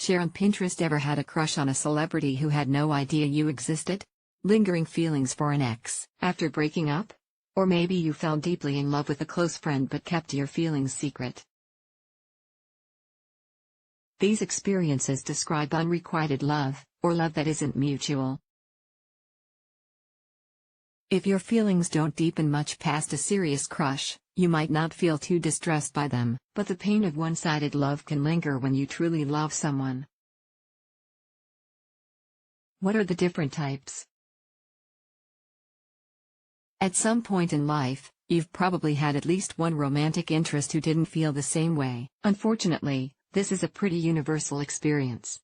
Share on Pinterest. Ever had a crush on a celebrity who had no idea you existed? Lingering feelings for an ex after breaking up? Or maybe you fell deeply in love with a close friend but kept your feelings secret. These experiences describe unrequited love, or love that isn't mutual. If your feelings don't deepen much past a serious crush, you might not feel too distressed by them, but the pain of one-sided love can linger when you truly love someone. What are the different types? At some point in life, you've probably had at least one romantic interest who didn't feel the same way. Unfortunately, this is a pretty universal experience.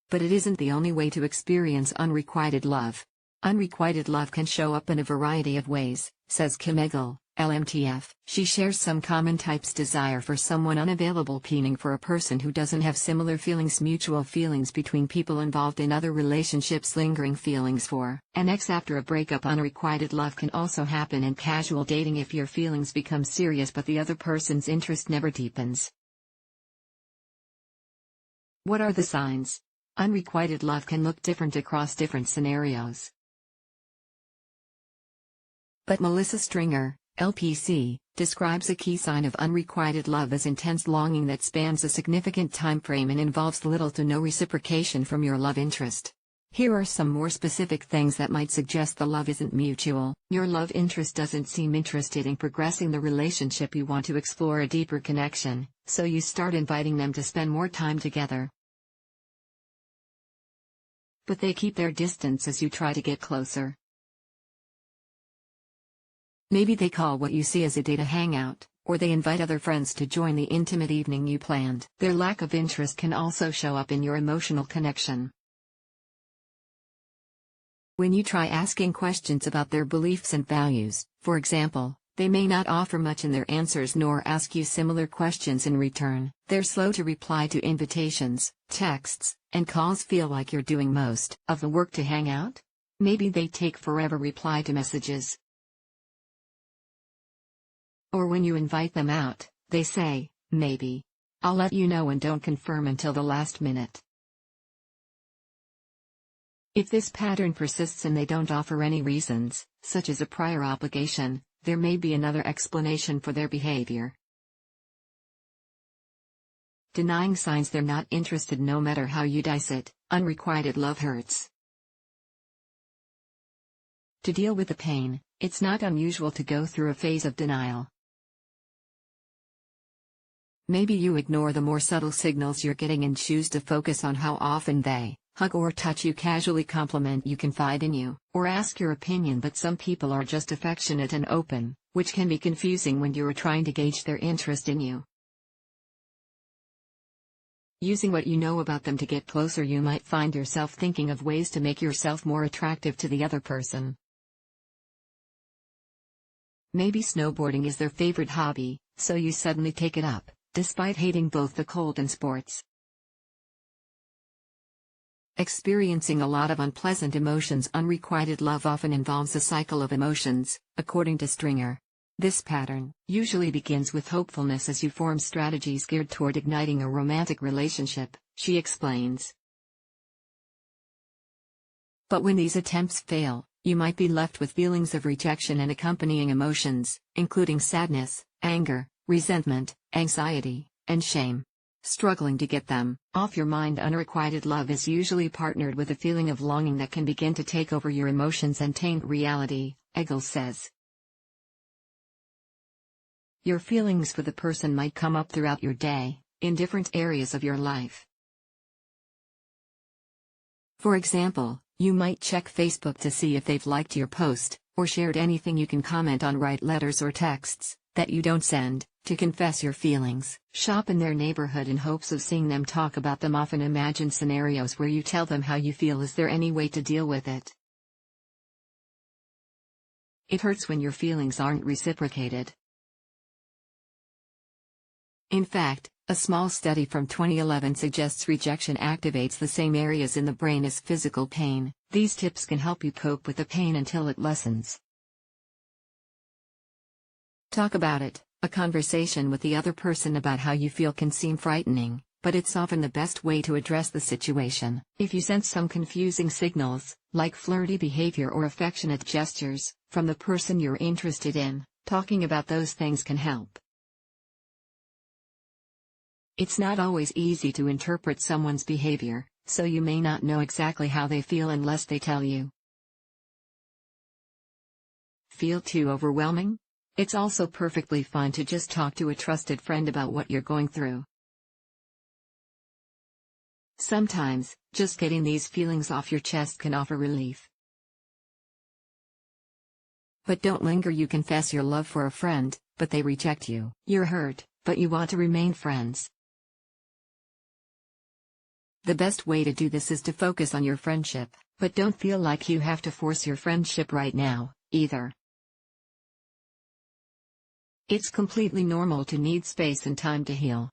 But it isn't the only way to experience unrequited love. Unrequited love can show up in a variety of ways, says Kim Egel, LMTF. She shares some common types: desire for someone unavailable, pining for a person who doesn't have similar feelings, mutual feelings between people involved in other relationships, lingering feelings for an ex after a breakup. Unrequited love can also happen in casual dating if your feelings become serious but the other person's interest never deepens. What are the signs? Unrequited love can look different across different scenarios. But Melissa Stringer, LPC, describes a key sign of unrequited love as intense longing that spans a significant time frame and involves little to no reciprocation from your love interest. Here are some more specific things that might suggest the love isn't mutual. Your love interest doesn't seem interested in progressing the relationship. You want to explore a deeper connection, so you start inviting them to spend more time together. But they keep their distance as you try to get closer. Maybe they call what you see as a date a hangout, or they invite other friends to join the intimate evening you planned. Their lack of interest can also show up in your emotional connection. When you try asking questions about their beliefs and values, for example, they may not offer much in their answers nor ask you similar questions in return. They're slow to reply to invitations, texts, and calls. Feel like you're doing most of the work to hang out? Maybe they take forever to reply to messages. Or when you invite them out, they say, maybe. I'll let you know, and don't confirm until the last minute. If this pattern persists and they don't offer any reasons, such as a prior obligation, there may be another explanation for their behavior. Denying signs they're not interested. No matter how you dice it, unrequited love hurts. To deal with the pain, it's not unusual to go through a phase of denial. Maybe you ignore the more subtle signals you're getting and choose to focus on how often they hug or touch you, casually compliment you, confide in you, or ask your opinion. But some people are just affectionate and open, which can be confusing when you're trying to gauge their interest in you. Using what you know about them to get closer, you might find yourself thinking of ways to make yourself more attractive to the other person. Maybe snowboarding is their favorite hobby, so you suddenly take it up, despite hating both the cold and sports. Experiencing a lot of unpleasant emotions. Unrequited love often involves a cycle of emotions, according to Stringer. This pattern usually begins with hopefulness as you form strategies geared toward igniting a romantic relationship, she explains. But when these attempts fail, you might be left with feelings of rejection and accompanying emotions, including sadness, anger, resentment, anxiety, and shame. Struggling to get them off your mind. Unrequited love is usually partnered with a feeling of longing that can begin to take over your emotions and taint reality, Egel says. Your feelings for the person might come up throughout your day, in different areas of your life. For example, you might check Facebook to see if they've liked your post, or shared anything you can comment on, write letters or texts that you don't send, to confess your feelings. Shop in their neighborhood in hopes of seeing them talk about them. Often imagine scenarios where you tell them how you feel. Is there any way to deal with it? It hurts when your feelings aren't reciprocated. In fact, a small study from 2011 suggests rejection activates the same areas in the brain as physical pain. These tips can help you cope with the pain until it lessens. Talk about it. A conversation with the other person about how you feel can seem frightening, but it's often the best way to address the situation. If you sense some confusing signals, like flirty behavior or affectionate gestures, from the person you're interested in, talking about those things can help. It's not always easy to interpret someone's behavior, so you may not know exactly how they feel unless they tell you. Feel too overwhelming? It's also perfectly fine to just talk to a trusted friend about what you're going through. Sometimes, just getting these feelings off your chest can offer relief. But don't linger. You confess your love for a friend, but they reject you. You're hurt, but you want to remain friends. The best way to do this is to focus on your friendship, but don't feel like you have to force your friendship right now, either. It's completely normal to need space and time to heal.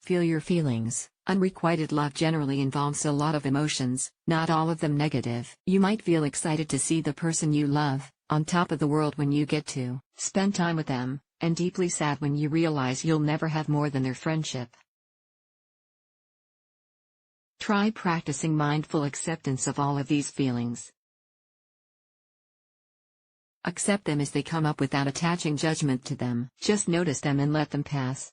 Feel your feelings. Unrequited love generally involves a lot of emotions, not all of them negative. You might feel excited to see the person you love, on top of the world when you get to spend time with them, and deeply sad when you realize you'll never have more than their friendship. Try practicing mindful acceptance of all of these feelings. Accept them as they come up without attaching judgment to them. Just notice them and let them pass.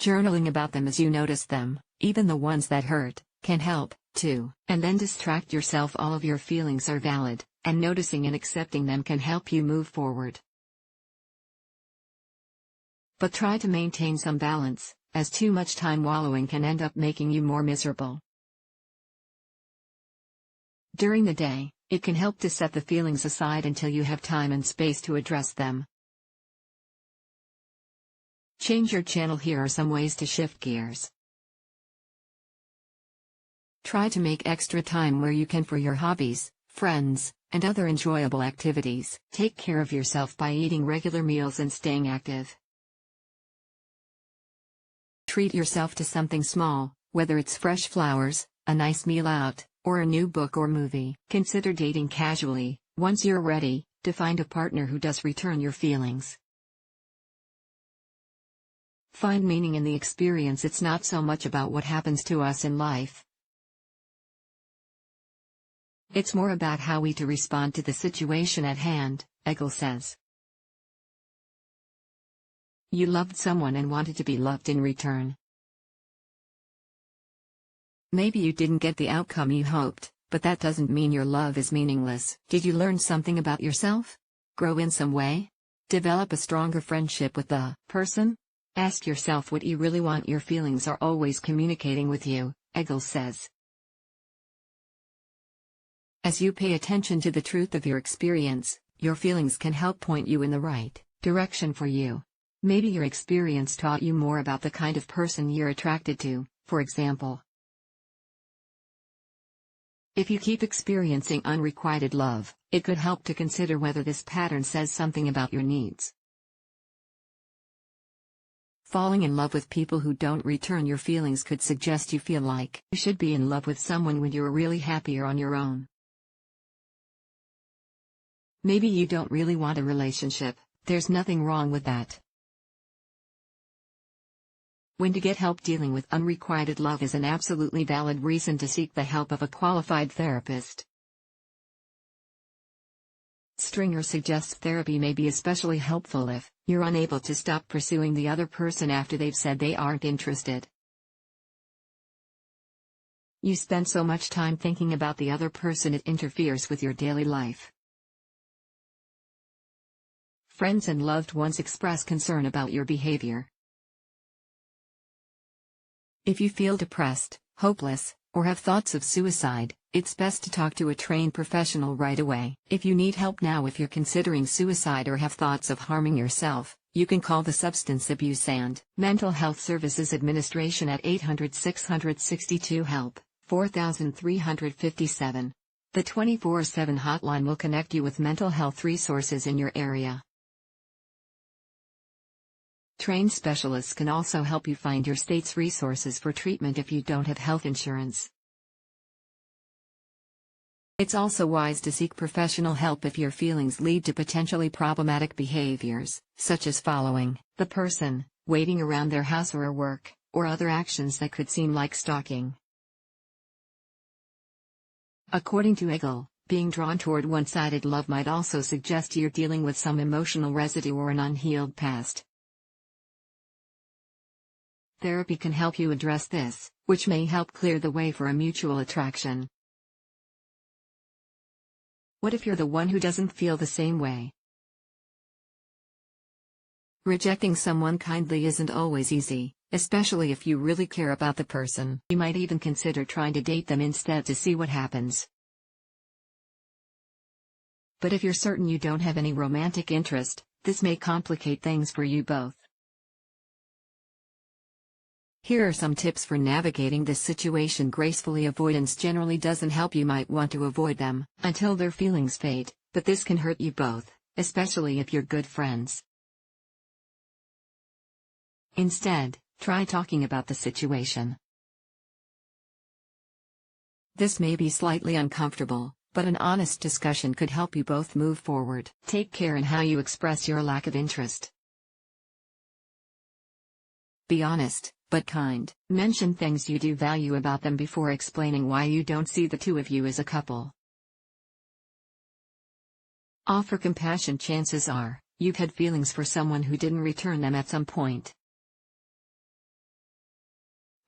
Journaling about them as you notice them, even the ones that hurt, can help, too. And then distract yourself. All of your feelings are valid, and noticing and accepting them can help you move forward. But try to maintain some balance, as too much time wallowing can end up making you more miserable. During the day, it can help to set the feelings aside until you have time and space to address them. Change your channel. Here are some ways to shift gears. Try to make extra time where you can for your hobbies, friends, and other enjoyable activities. Take care of yourself by eating regular meals and staying active. Treat yourself to something small, whether it's fresh flowers, a nice meal out, or a new book or movie. Consider dating casually, once you're ready, to find a partner who does return your feelings. Find meaning in the experience. It's not so much about what happens to us in life. It's more about how we to respond to the situation at hand, Egel says. You loved someone and wanted to be loved in return. Maybe you didn't get the outcome you hoped, but that doesn't mean your love is meaningless. Did you learn something about yourself? Grow in some way? Develop a stronger friendship with the person? Ask yourself what you really want. Your feelings are always communicating with you, Egel says. As you pay attention to the truth of your experience, your feelings can help point you in the right direction for you. Maybe your experience taught you more about the kind of person you're attracted to, for example. If you keep experiencing unrequited love, it could help to consider whether this pattern says something about your needs. Falling in love with people who don't return your feelings could suggest you feel like you should be in love with someone when you're really happier on your own. Maybe you don't really want a relationship. There's nothing wrong with that. When to get help dealing with unrequited love is an absolutely valid reason to seek the help of a qualified therapist. Stringer suggests therapy may be especially helpful if you're unable to stop pursuing the other person after they've said they aren't interested. You spend so much time thinking about the other person it interferes with your daily life. Friends and loved ones express concern about your behavior. If you feel depressed, hopeless, or have thoughts of suicide, it's best to talk to a trained professional right away. If you need help now, if you're considering suicide or have thoughts of harming yourself, you can call the Substance Abuse and Mental Health Services Administration at 800-662-HELP, 4357. The 24/7 hotline will connect you with mental health resources in your area. Trained specialists can also help you find your state's resources for treatment if you don't have health insurance. It's also wise to seek professional help if your feelings lead to potentially problematic behaviors, such as following the person, waiting around their house or work, or other actions that could seem like stalking. According to Eagle, being drawn toward one-sided love might also suggest you're dealing with some emotional residue or an unhealed past. Therapy can help you address this, which may help clear the way for a mutual attraction. What if you're the one who doesn't feel the same way? Rejecting someone kindly isn't always easy, especially if you really care about the person. You might even consider trying to date them instead to see what happens. But if you're certain you don't have any romantic interest, this may complicate things for you both. Here are some tips for navigating this situation gracefully. Avoidance generally doesn't help. You might want to avoid them until their feelings fade, but this can hurt you both, especially if you're good friends. Instead, try talking about the situation. This may be slightly uncomfortable, but an honest discussion could help you both move forward. Take care in how you express your lack of interest. Be honest, but kind. Mention things you do value about them before explaining why you don't see the two of you as a couple. Offer compassion. Chances are, you've had feelings for someone who didn't return them at some point.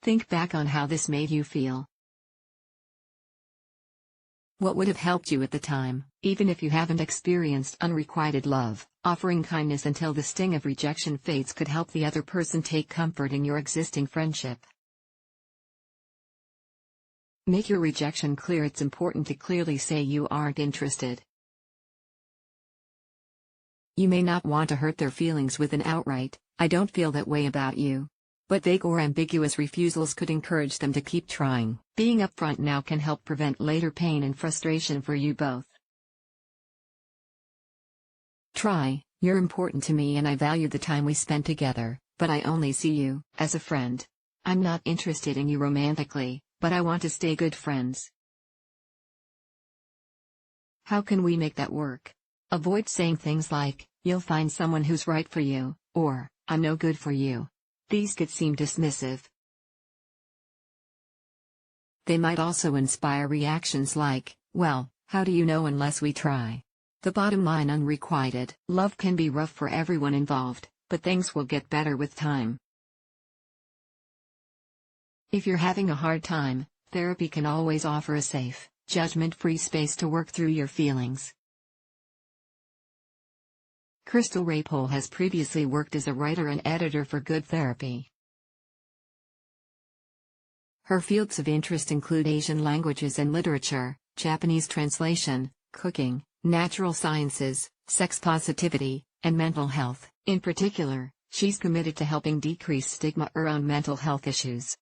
Think back on how this made you feel. What would have helped you at the time? Even if you haven't experienced unrequited love, offering kindness until the sting of rejection fades could help the other person take comfort in your existing friendship. Make your rejection clear. It's important to clearly say you aren't interested. You may not want to hurt their feelings with an outright, "I don't feel that way about you." But vague or ambiguous refusals could encourage them to keep trying. Being upfront now can help prevent later pain and frustration for you both. Try, "You're important to me and I value the time we spent together, but I only see you as a friend. I'm not interested in you romantically, but I want to stay good friends. How can we make that work?" Avoid saying things like, "You'll find someone who's right for you," or, "I'm no good for you." These could seem dismissive. They might also inspire reactions like, "Well, how do you know unless we try?" The bottom line: unrequited love can be rough for everyone involved, but things will get better with time. If you're having a hard time, therapy can always offer a safe, judgment-free space to work through your feelings. Crystal Rapole has previously worked as a writer and editor for Good Therapy. Her fields of interest include Asian languages and literature, Japanese translation, cooking, natural sciences, sex positivity, and mental health. In particular, she's committed to helping decrease stigma around mental health issues.